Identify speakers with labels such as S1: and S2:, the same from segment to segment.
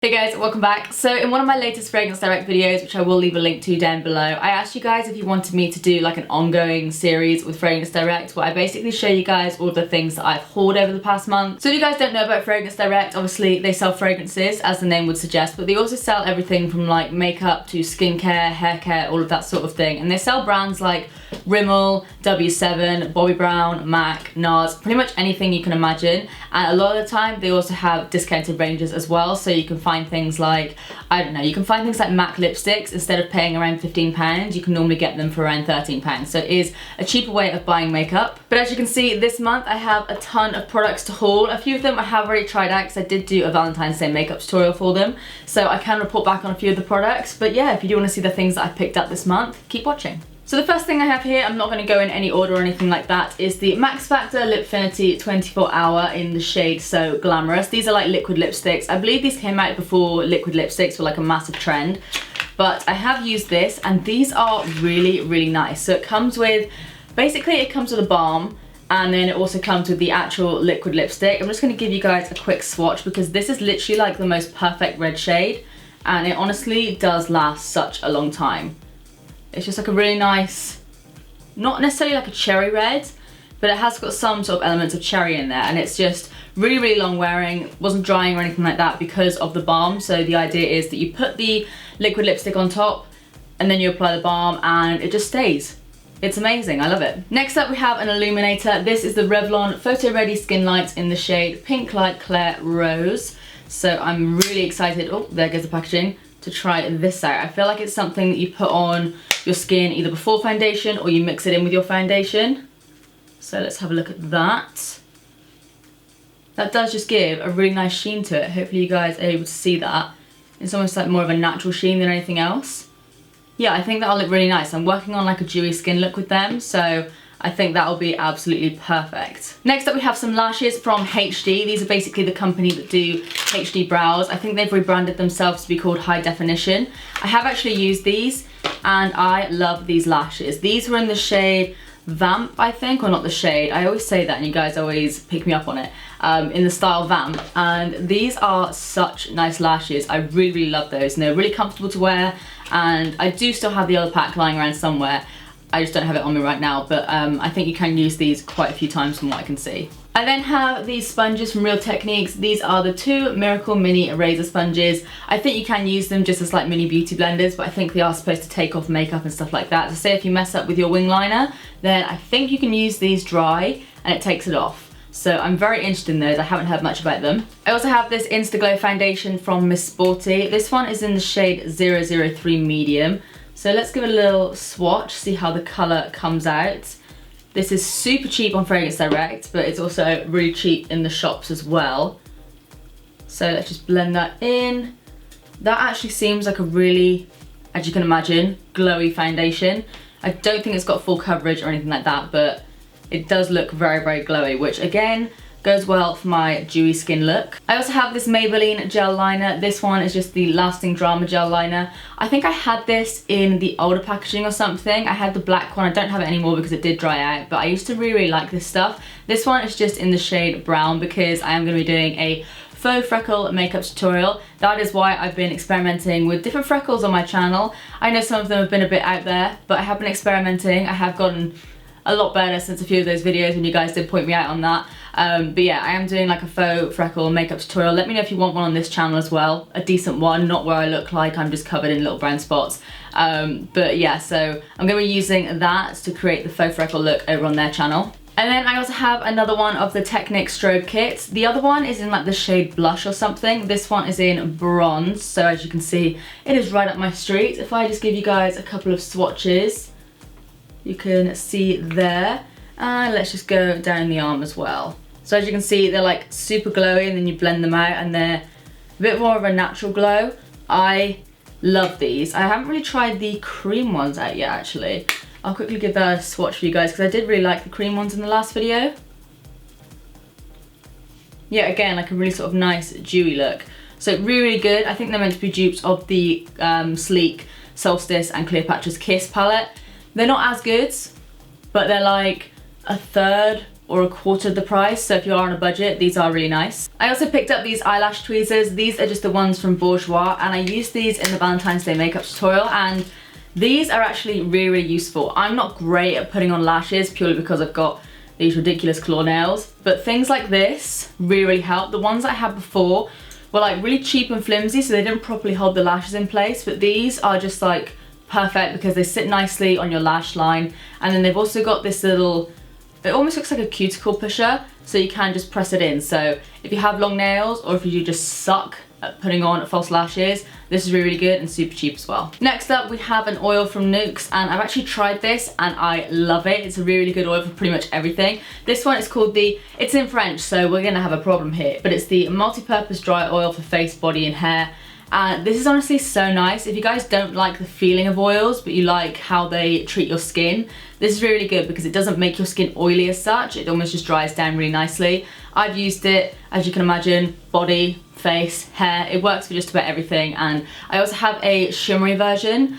S1: Hey guys, welcome back. So in one of my latest Fragrance Direct videos, which I will leave a link to down below, I asked you guys if you wanted me to do like an ongoing series with Fragrance Direct where I basically show you guys all the things that I've hauled over the past month. So if you guys don't know about Fragrance Direct, obviously they sell fragrances as the name would suggest, but they also sell everything from like makeup to skincare, hair care, all of that sort of thing. And they sell brands like Rimmel, W7, Bobbi Brown, MAC, Nars, pretty much anything you can imagine. And a lot of the time they also have discounted ranges as well, so you can find things like, I don't know, you can find things like MAC lipsticks. Instead of paying around £15, you can normally get them for around £13. So it is a cheaper way of buying makeup. But as you can see, this month I have a ton of products to haul. A few of them I have already tried out because I did do a Valentine's Day makeup tutorial for them. So I can report back on a few of the products. But yeah, if you do want to see the things that I picked up this month, keep watching. So the first thing I have here, I'm not going to go in any order or anything like that, is the Max Factor Lipfinity 24 Hour in the shade So Glamorous. These are like liquid lipsticks. I believe these came out before liquid lipsticks were like a massive trend. But I have used this and these are really, really nice. So it comes with, basically it comes with a balm and then it also comes with the actual liquid lipstick. I'm just going to give you guys a quick swatch because this is literally like the most perfect red shade and it honestly does last such a long time. It's just like a really nice, not necessarily like a cherry red, but it has got some sort of elements of cherry in there and it's just really, really long wearing, wasn't drying or anything like that because of the balm. So the idea is that you put the liquid lipstick on top and then you apply the balm and it just stays. It's amazing, I love it. Next up we have an illuminator. This is the Revlon Photo Ready Skinlights in the shade Pink Light Claire Rose. So I'm really excited, oh there goes the packaging, to try this out. I feel like it's something that you put on your skin either before foundation or you mix it in with your foundation. So let's have a look at that. That does just give a really nice sheen to it. Hopefully you guys are able to see that. It's almost like more of a natural sheen than anything else. Yeah, I think that'll look really nice. I'm working on like a dewy skin look with them, so I think that'll be absolutely perfect. Next up we have some lashes from HD. These are basically the company that do HD brows. I think they've rebranded themselves to be called High Definition. I have actually used these and I love these lashes. These were in the shade Vamp, I think, or not the shade. I always say that and you guys always pick me up on it. In the style Vamp, and these are such nice lashes. I really, really love those and they're really comfortable to wear, and I do still have the other pack lying around somewhere. I just don't have it on me right now, but I think you can use these quite a few times from what I can see. I then have these sponges from Real Techniques. These are the two Miracle Mini Eraser Sponges. I think you can use them just as like mini beauty blenders, but I think they are supposed to take off makeup and stuff like that. So say if you mess up with your wing liner, then I think you can use these dry and it takes it off. So I'm very interested in those. I haven't heard much about them. I also have this Instaglow foundation from Miss Sporty. This one is in the shade 003 Medium. So let's give it a little swatch, see how the colour comes out. This is super cheap on Fragrance Direct, but it's also really cheap in the shops as well. So let's just blend that in. That actually seems like a really, as you can imagine, glowy foundation. I don't think it's got full coverage or anything like that, but it does look very, very glowy, which again, goes well for my dewy skin look. I also have this Maybelline Gel Liner. This one is just the Lasting Drama Gel Liner. I think I had this in the older packaging or something. I had the black one. I don't have it anymore because it did dry out, but I used to really, really like this stuff. This one is just in the shade Brown because I am going to be doing a faux freckle makeup tutorial. That is why I've been experimenting with different freckles on my channel. I know some of them have been a bit out there, but I have been experimenting. I have gotten a lot better since a few of those videos when you guys did point me out on that. But yeah, I am doing like a faux freckle makeup tutorial. Let me know if you want one on this channel as well. A decent one, not where I look like I'm just covered in little brown spots. But yeah, so I'm going to be using that to create the faux freckle look over on their channel. And then I also have another one of the Technic Strobe Kits. The other one is in like the shade Blush or something. This one is in Bronze. So as you can see, it is right up my street. If I just give you guys a couple of swatches, you can see there. And let's just go down the arm as well. So as you can see, they're like super glowy and then you blend them out and they're a bit more of a natural glow. I love these. I haven't really tried the cream ones out yet actually. I'll quickly give that a swatch for you guys because I did really like the cream ones in the last video. Yeah, again, like a really sort of nice dewy look. So really, really good. I think they're meant to be dupes of the Sleek, Solstice and Cleopatra's Kiss palette. They're not as good, but they're like a third or a quarter of the price, so if you are on a budget, these are really nice. I also picked up these eyelash tweezers. These are just the ones from Bourjois, and I used these in the Valentine's Day makeup tutorial, and these are actually really useful. I'm not great at putting on lashes purely because I've got these ridiculous claw nails, but things like this really help. The ones I had before were like really cheap and flimsy, so they didn't properly hold the lashes in place, but these are just like perfect because they sit nicely on your lash line, and then they've also got this little, it almost looks like a cuticle pusher, so you can just press it in. So if you have long nails, or if you just suck at putting on false lashes, this is really good and super cheap as well. Next up, we have an oil from Nuxe, and I've actually tried this and I love it. It's a really good oil for pretty much everything. This one is called it's in French, so we're gonna have a problem here, but it's the multi-purpose dry oil for face, body and hair. And this is honestly so nice. If you guys don't like the feeling of oils, but you like how they treat your skin, this is really good because it doesn't make your skin oily as such. It almost just dries down really nicely. I've used it, as you can imagine, body, face, hair. It works for just about everything. And I also have a shimmery version,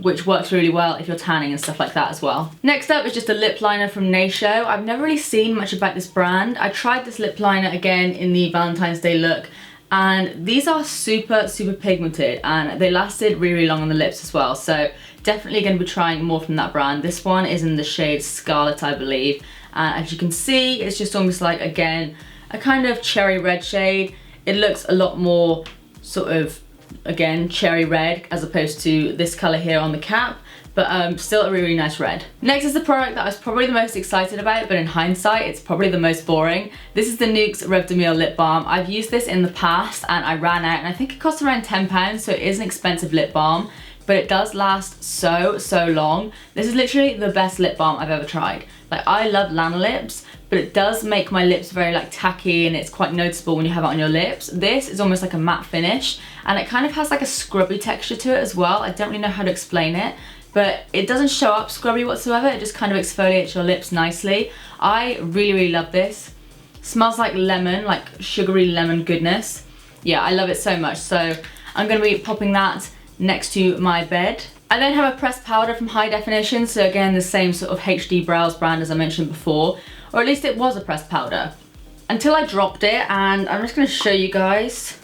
S1: which works really well if you're tanning and stuff like that as well. Next up is just a lip liner from Nayshow. I've never really seen much about this brand. I tried this lip liner again in the Valentine's Day look, and these are super pigmented, and they lasted really long on the lips as well. So definitely going to be trying more from that brand. This one is in the shade Scarlett, I believe. And as you can see, it's just almost like, again, a kind of cherry red shade. It looks a lot more sort of, again, cherry red as opposed to this color here on the cap, but still a really nice red. Next is the product that I was probably the most excited about, but in hindsight, it's probably the most boring. This is the Nuxe Rêve de Miel lip balm. I've used this in the past and I ran out, and I think it costs around £10, so it is an expensive lip balm, but it does last so long. This is literally the best lip balm I've ever tried. Like, I love Lana lips, but it does make my lips very like tacky, and it's quite noticeable when you have it on your lips. This is almost like a matte finish, and it kind of has like a scrubby texture to it as well. I don't really know how to explain it, but it doesn't show up scrubby whatsoever. It just kind of exfoliates your lips nicely. I really love this. Smells like lemon, like sugary lemon goodness. Yeah, I love it so much. So I'm gonna be popping that next to my bed. I then have a pressed powder from High Definition. So again, the same sort of HD Brows brand as I mentioned before, or at least it was a pressed powder. Until I dropped it, and I'm just gonna show you guys,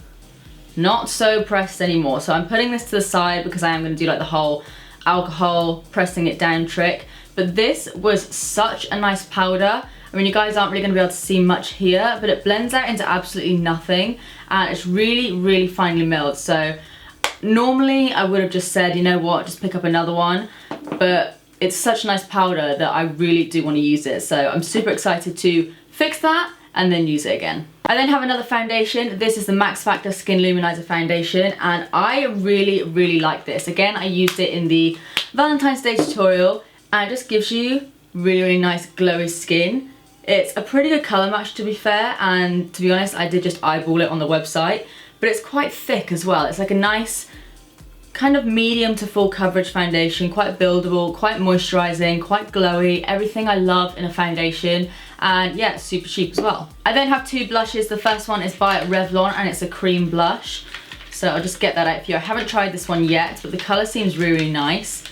S1: not so pressed anymore. So I'm putting this to the side because I am gonna do like the whole alcohol pressing it down trick, but this was such a nice powder. I mean, you guys aren't really going to be able to see much here, but it blends out into absolutely nothing, and it's really finely milled. So normally I would have just said, you know what, just pick up another one, but it's such a nice powder that I really do want to use it. So I'm super excited to fix that and then use it again. I then have another foundation. This is the Max Factor Skin Luminizer foundation, and I really like this. Again, I used it in the Valentine's Day tutorial, and it just gives you really nice glowy skin. It's a pretty good colour match, to be fair, and to be honest, I did just eyeball it on the website, but it's quite thick as well. It's like a nice kind of medium to full coverage foundation, quite buildable, quite moisturising, quite glowy, everything I love in a foundation, and yeah, it's super cheap as well. I then have two blushes. The first one is by Revlon, and it's a cream blush, so I'll just get that out for you. I haven't tried this one yet, but the colour seems really nice.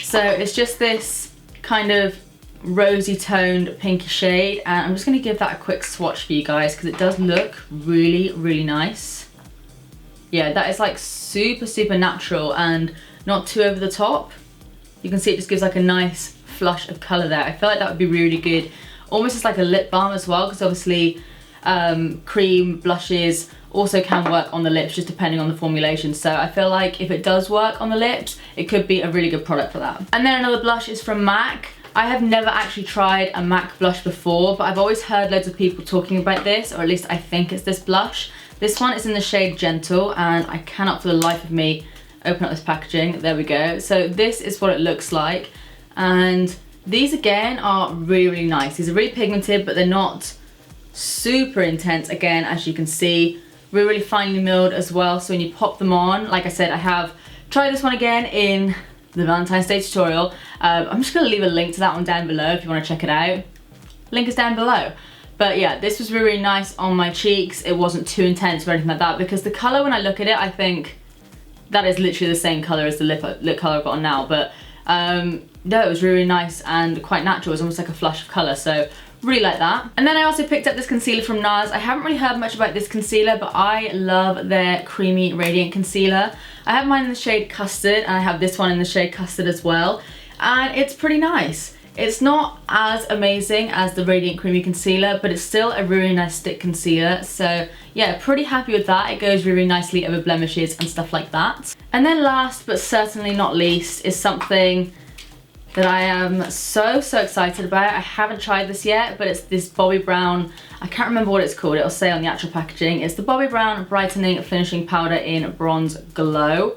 S1: So it's just this kind of rosy toned pinky shade, and I'm just going to give that a quick swatch for you guys because it does look really nice. Yeah, that is like super natural and not too over the top. You can see it just gives like a nice flush of colour there. I feel like that would be really good, almost as like a lip balm as well, because obviously cream blushes also can work on the lips just depending on the formulation. So I feel like if it does work on the lips, it could be a really good product for that. And then another blush is from MAC. I have never actually tried a MAC blush before, but I've always heard loads of people talking about this, or at least I think it's this blush. This one is in the shade Gentle, and I cannot for the life of me open up this packaging. There we go. So this is what it looks like, and these again are really nice. These are really pigmented, but they're not super intense. Again, as you can see, really finely milled as well. So when you pop them on, like I said, I have tried this one again in the Valentine's Day tutorial. I'm just gonna leave a link to that one down below if you want to check it out. Link is down below. But yeah, this was really nice on my cheeks. It wasn't too intense or anything like that, because the colour, when I look at it, I think that is literally the same colour as the lip colour I've got on now. But no, it was really nice and quite natural. It was almost like a flush of colour. So Really like that. And then I also picked up this concealer from Nars. I haven't really heard much about this concealer, but I love their creamy radiant concealer. I have mine in the shade Custard, and I have this one in the shade Custard as well. And it's pretty nice. It's not as amazing as the Radiant Creamy Concealer, but it's still a really nice stick concealer. So yeah, pretty happy with that. It goes really nicely over blemishes and stuff like that. And then last, but certainly not least, is something that I am so excited about. I haven't tried this yet, but it's this Bobbi Brown, I can't remember what it's called, it'll say on the actual packaging. It's the Bobbi Brown Brightening Finishing Powder in Bronze Glow.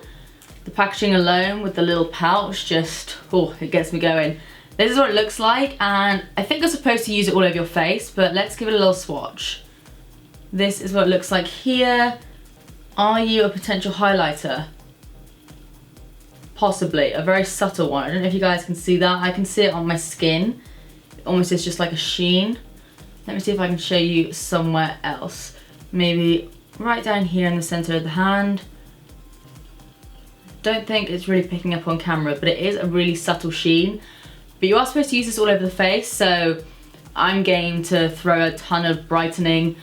S1: The packaging alone with the little pouch just, oh, it gets me going. This is what it looks like, and I think you're supposed to use it all over your face, but let's give it a little swatch. This is what it looks like here. Are you a potential highlighter? Possibly, a very subtle one. I don't know if you guys can see that. I can see it on my skin. It almost is just like a sheen. Let me see if I can show you somewhere else. Maybe right down here in the center of the hand. Don't think it's really picking up on camera, but it is a really subtle sheen. But you are supposed to use this all over the face, so I'm game to throw a ton of brightening,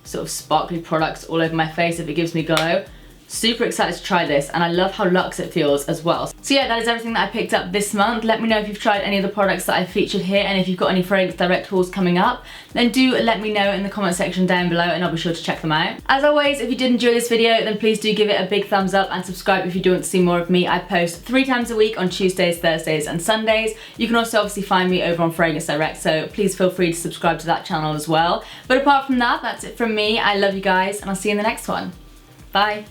S1: sort of sparkly products all over my face if it gives me glow. Super excited to try this, and I love how luxe it feels as well. So yeah, that is everything that I picked up this month. Let me know if you've tried any of the products that I featured here, and if you've got any Fragrance Direct hauls coming up, then do let me know in the comment section down below, and I'll be sure to check them out. As always, if you did enjoy this video, then please do give it a big thumbs up and subscribe if you do want to see more of me. I post 3 times a week on Tuesdays, Thursdays and Sundays. You can also obviously find me over on Fragrance Direct, so please feel free to subscribe to that channel as well. But apart from that, that's it from me. I love you guys, and I'll see you in the next one. Bye.